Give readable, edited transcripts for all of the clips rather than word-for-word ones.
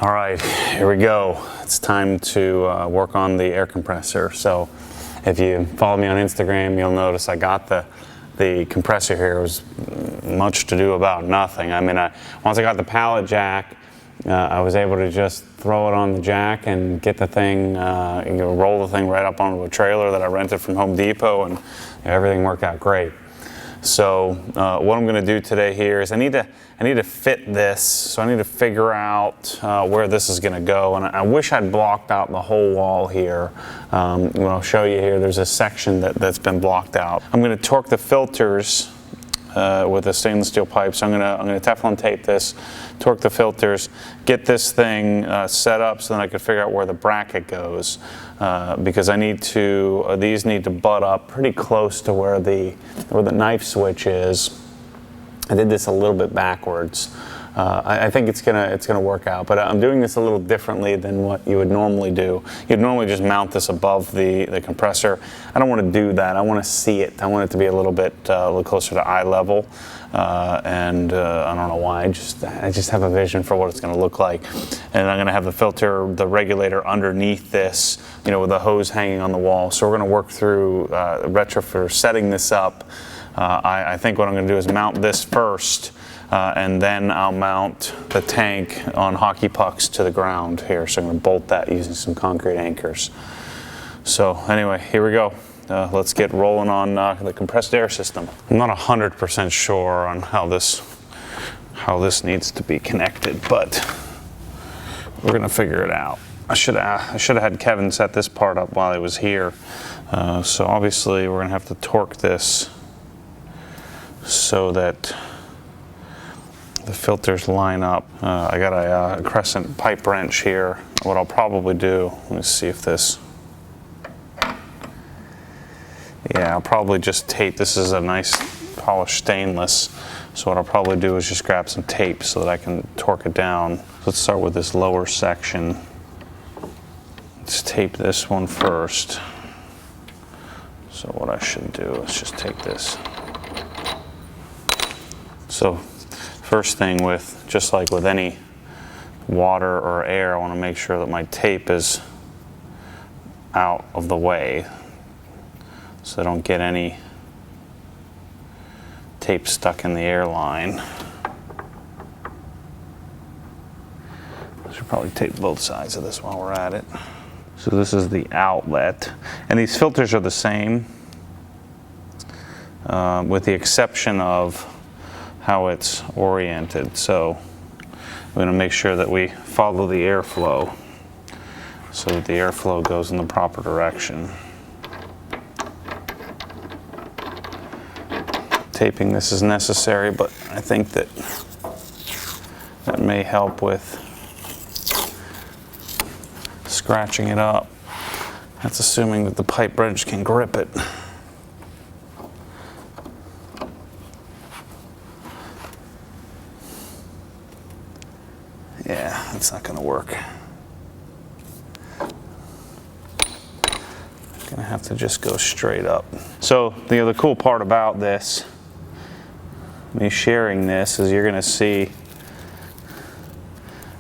All right, here we go. It's time to work on the air compressor. So if you follow me on Instagram, you'll notice I got the compressor here. It was much to do about nothing. I mean, once I got the pallet jack, I was able to just throw it on the jack and get the thing, roll the thing right up onto a trailer that I rented from Home Depot, and everything worked out great. So what I'm going to do today here is I need to fit this, so I need to figure out where this is going to go, and I wish I'd blocked out the whole wall here. What I'll show you here, there's a section that's been blocked out. I'm going to torque the filters with a stainless steel pipe, so I'm going to Teflon tape this, torque the filters, get this thing set up so that I can figure out where the bracket goes, because I need to, these need to butt up pretty close to where the knife switch is. I did this a little bit backwards. I think it's gonna work out, but I'm doing this a little differently than what you would normally do. You'd normally just mount this above the compressor. I don't want to do that. I want to see it. I want it to be a little closer to eye level, and I don't know why. I just have a vision for what it's going to look like, and I'm going to have the filter, the regulator underneath this, with the hose hanging on the wall. So we're going to work through retrofit setting this up. I think what I'm going to do is mount this first. And then I'll mount the tank on hockey pucks to the ground here. So I'm going to bolt that using some concrete anchors. So anyway, here we go. Let's get rolling on the compressed air system. I'm not 100% sure on how this needs to be connected, but we're going to figure it out. I should have had Kevin set this part up while he was here. So obviously we're going to have to torque this so that the filters line up. I got a crescent pipe wrench here. What I'll probably do, let me see if this, yeah, I'll probably just tape. This is a nice polished stainless. So what I'll probably do is just grab some tape so that I can torque it down. Let's start with this lower section. Let's tape this one first. So what I should do is just take this. So first thing, just like with any water or air, I want to make sure that my tape is out of the way so I don't get any tape stuck in the air line. I should probably tape both sides of this while we're at it. So this is the outlet, and these filters are the same with the exception of how it's oriented. So we're going to make sure that we follow the airflow so that the airflow goes in the proper direction. Taping this is necessary, but I think that may help with scratching it up. That's assuming that the pipe wrench can grip it. Yeah, that's not going to work. Gonna have to just go straight up. So the other cool part about this, me sharing this, is you're going to see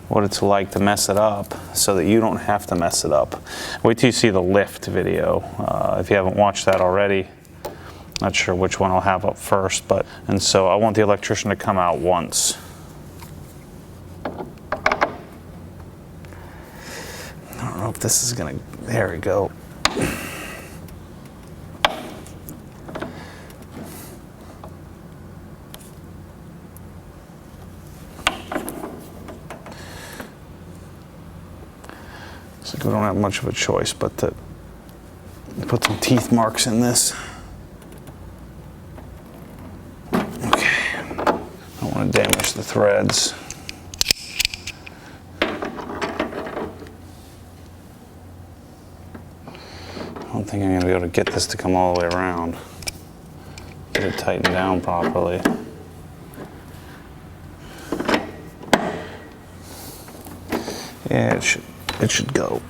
what it's like to mess it up so that you don't have to mess it up. Wait till you see the lift video. If you haven't watched that already, not sure which one I'll have up first, and so I want the electrician to come out once. I don't know if this is gonna, there we go. It's like we don't have much of a choice but to put some teeth marks in this. Okay, I don't want to damage the threads. I don't think I'm going to be able to get this to come all the way around. Get it tightened down properly. Yeah, it should go.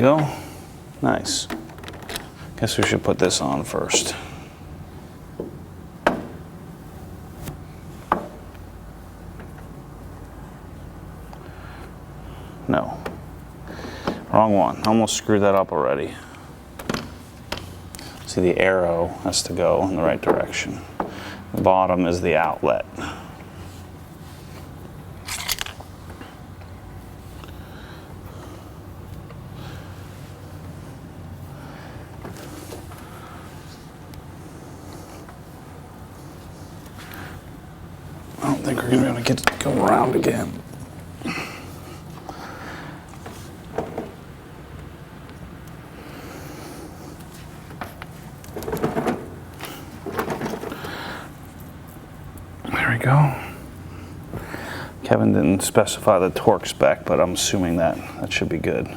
go. Nice. Guess we should put this on first. No. Wrong one. Almost screwed that up already. See, the arrow has to go in the right direction. The bottom is the outlet. I don't think we're going to be able to get it to go around again. There we go. Kevin didn't specify the torque spec, but I'm assuming that should be good.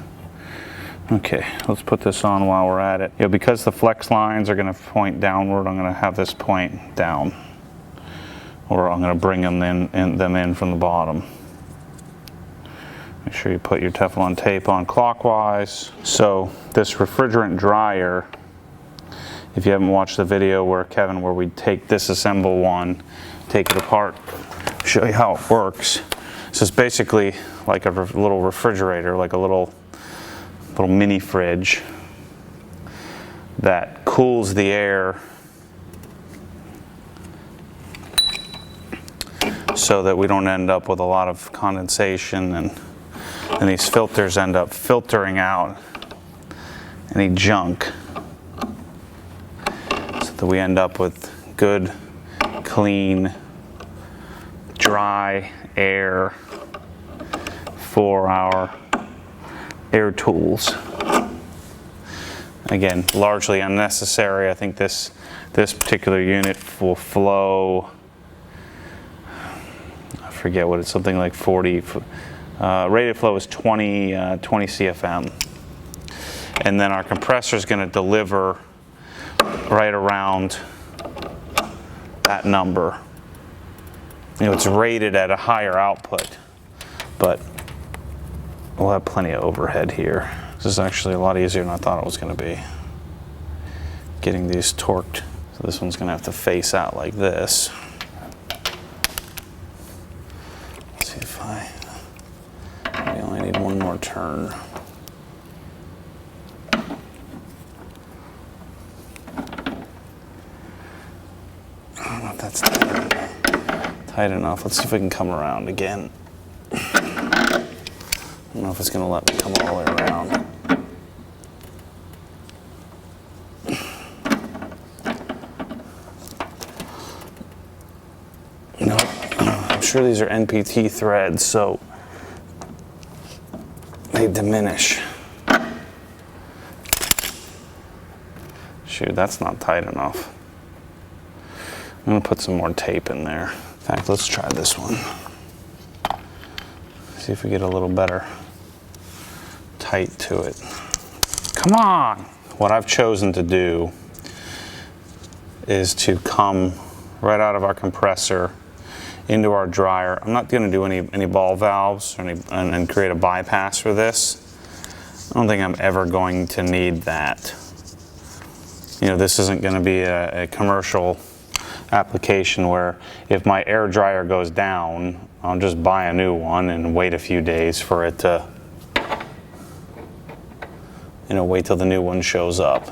Okay, let's put this on while we're at it. Because the flex lines are going to point downward, I'm going to have this point down. Or I'm going to bring them in from the bottom. Make sure you put your Teflon tape on clockwise. So this refrigerant dryer, if you haven't watched the video where we disassemble one, take it apart, show you how it works. So it's basically like a little refrigerator, like a little mini fridge that cools the air so that we don't end up with a lot of condensation, and these filters end up filtering out any junk so that we end up with good, clean, dry air for our air tools. Again, largely unnecessary. I think this particular unit will flow, I forget what it's, something like 40, rated flow is 20 CFM. And then our compressor is going to deliver right around that number. It's rated at a higher output, but we'll have plenty of overhead here. This is actually a lot easier than I thought it was going to be. Getting these torqued. So this one's going to have to face out like this. Let's see if I only need one more turn. I don't know if that's tight enough. Let's see if we can come around again. I don't know if it's going to let me come all the way around. No, I'm sure these are NPT threads, so they diminish. Shoot, that's not tight enough. I'm going to put some more tape in there. In fact, let's try this one. See if we get a little better tight to it. Come on! What I've chosen to do is to come right out of our compressor into our dryer. I'm not going to do any ball valves or and create a bypass for this. I don't think I'm ever going to need that. This isn't going to be a commercial application where if my air dryer goes down, I'll just buy a new one and wait a few days for it to, wait till the new one shows up.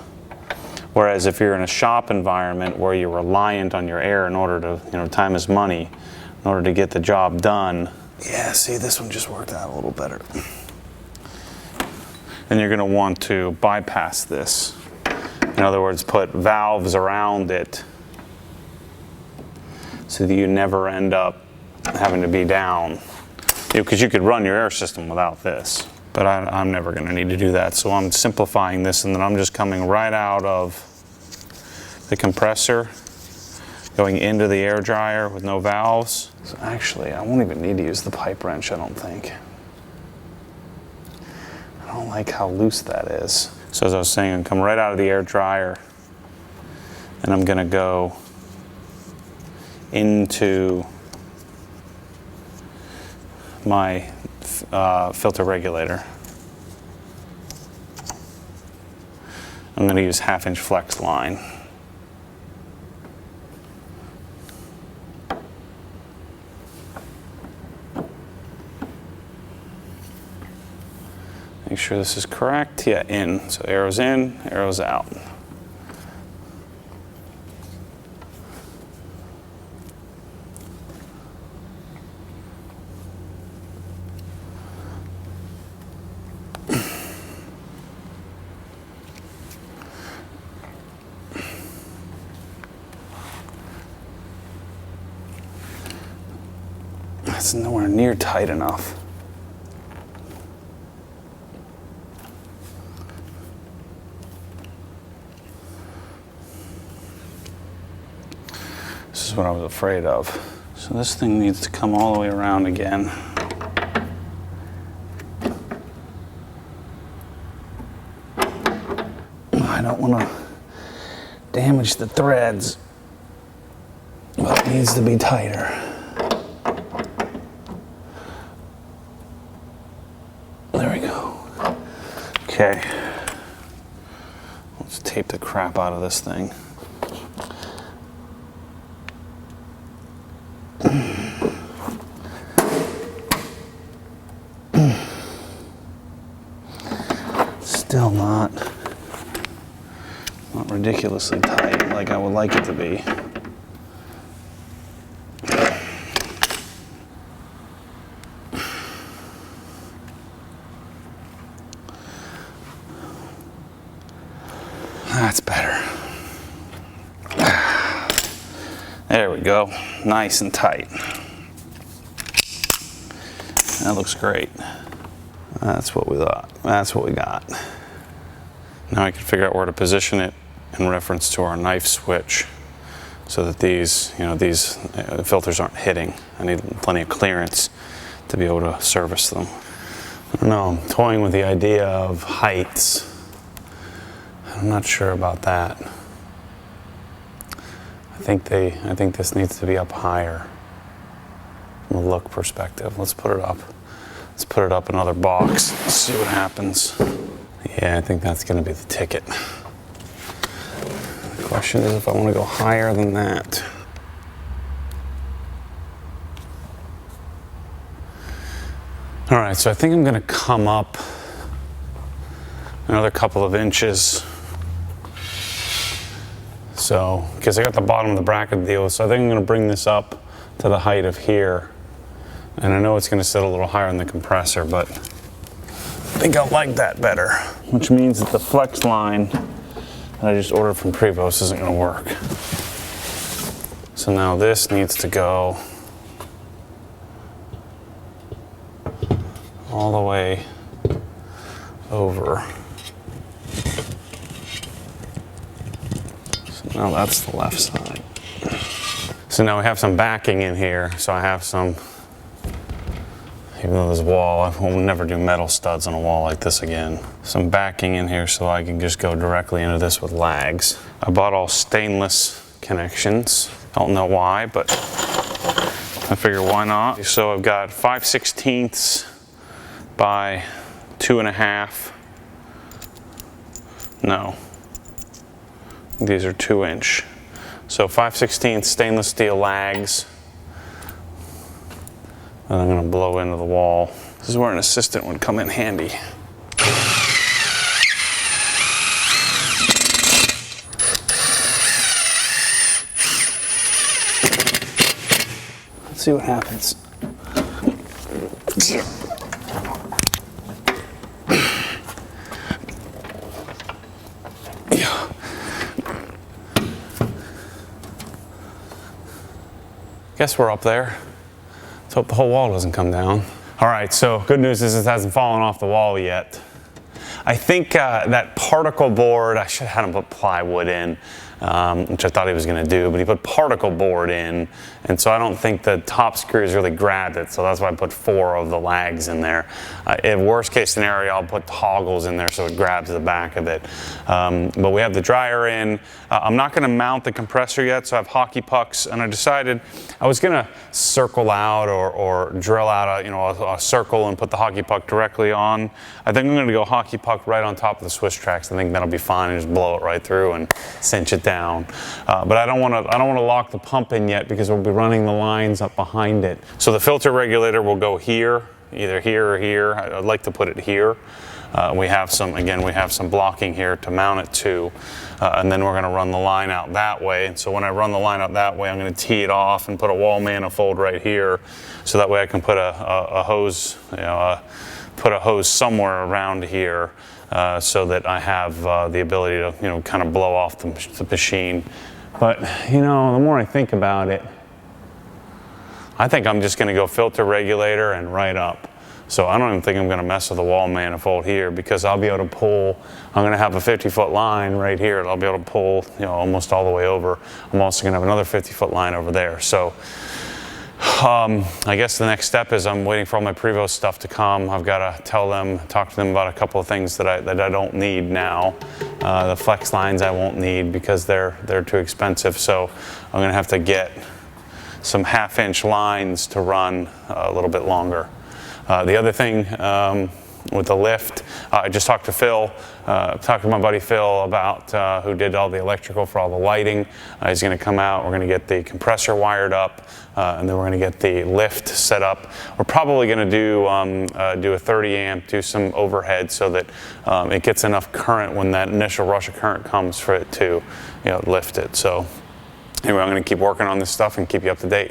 Whereas if you're in a shop environment where you're reliant on your air in order to, time is money, in order to get the job done. Yeah, see, this one just worked out a little better. And you're going to want to bypass this. In other words, put valves around it so that you never end up having to be down. Because you could run your air system without this. But I'm never going to need to do that. So I'm simplifying this, and then I'm just coming right out of the compressor, going into the air dryer with no valves. So actually, I won't even need to use the pipe wrench, I don't think. I don't like how loose that is. So as I was saying, I'm come right out of the air dryer, and I'm going to go into my filter regulator. I'm going to use 1/2" flex line. Make sure this is correct. Yeah, in. So arrows in, arrows out. That's nowhere near tight enough. This is what I was afraid of. So this thing needs to come all the way around again. I don't want to damage the threads, but it needs to be tighter. There we go. Okay. Let's tape the crap out of this thing. Still not ridiculously tight like I would like it to be. That's better. There we go. Nice and tight. That looks great. That's what we thought. That's what we got. Now I can figure out where to position it in reference to our knife switch so that these filters aren't hitting. I need plenty of clearance to be able to service them. I don't know, I'm toying with the idea of heights. I'm not sure about that. I think this needs to be up higher from a look perspective. Let's put it up. Let's put it up another box. Let's see what happens. Yeah, I think that's going to be the ticket. The question is if I want to go higher than that. All right, so I think I'm going to come up another couple of inches. So, because I got the bottom of the bracket deal, so I think I'm going to bring this up to the height of here. And I know it's going to sit a little higher in the compressor, but I think I like that better. Which means that the flex line that I just ordered from Prevost isn't going to work. So now this needs to go all the way over. So now that's the left side. So now we have some backing in here. So I have some, even though this wall, I will never do metal studs on a wall like this again. Some backing in here so I can just go directly into this with lags. I bought all stainless connections. I don't know why, but I figure why not. So I've got 5/16 by 2.5. No, these are 2-inch. So 5/16 stainless steel lags. And I'm going to blow into the wall. This is where an assistant would come in handy. Let's see what happens. Guess we're up there. Let's hope the whole wall doesn't come down. All right, so good news is it hasn't fallen off the wall yet. I think that particle board, I should have had him put plywood in, which I thought he was gonna do, but he put particle board in, and so I don't think the top screws really grabbed it, so that's why I put 4 of the lags in there. In worst case scenario, I'll put toggles in there so it grabs the back of it. But we have the dryer in. I'm not gonna mount the compressor yet, so I have hockey pucks, and I decided I was gonna circle out or drill out a circle and put the hockey puck directly on. I think I'm gonna go hockey puck about right on top of the Swiss tracks. I think that'll be fine, and just blow it right through and cinch it down. But I don't want to lock the pump in yet because we'll be running the lines up behind it. So the filter regulator will go here, either here or here. I'd like to put it here. We have some blocking here to mount it to, and then we're going to run the line out that way. And so when I run the line out that way, I'm going to tee it off and put a wall manifold right here, so that way I can put a hose, put a hose somewhere around here, so that I have the ability to, kind of blow off the machine. But the more I think about it, I think I'm just going to go filter regulator and right up. So I don't even think I'm going to mess with the wall manifold here, because I'll be able to pull. I'm going to have a 50-foot line right here, and I'll be able to pull, almost all the way over. I'm also going to have another 50-foot line over there. So I guess the next step is I'm waiting for all my Prevost stuff to come. I've got to talk to them about a couple of things that I don't need now. The flex lines I won't need because they're too expensive. So I'm going to have to get some 1/2-inch lines to run a little bit longer. The other thing with the lift, I just talked to Phil, talked to my buddy Phil about who did all the electrical for all the lighting. He's going to come out. We're going to get the compressor wired up, and then we're going to get the lift set up. We're probably going to do a 30 amp, do some overhead so that it gets enough current when that initial rush of current comes for it to lift it. So anyway, I'm going to keep working on this stuff and keep you up to date.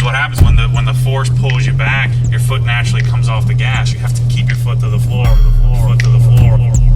What happens when the force pulls you back, your foot naturally comes off the gas. You have to keep your foot to the floor, foot to the floor.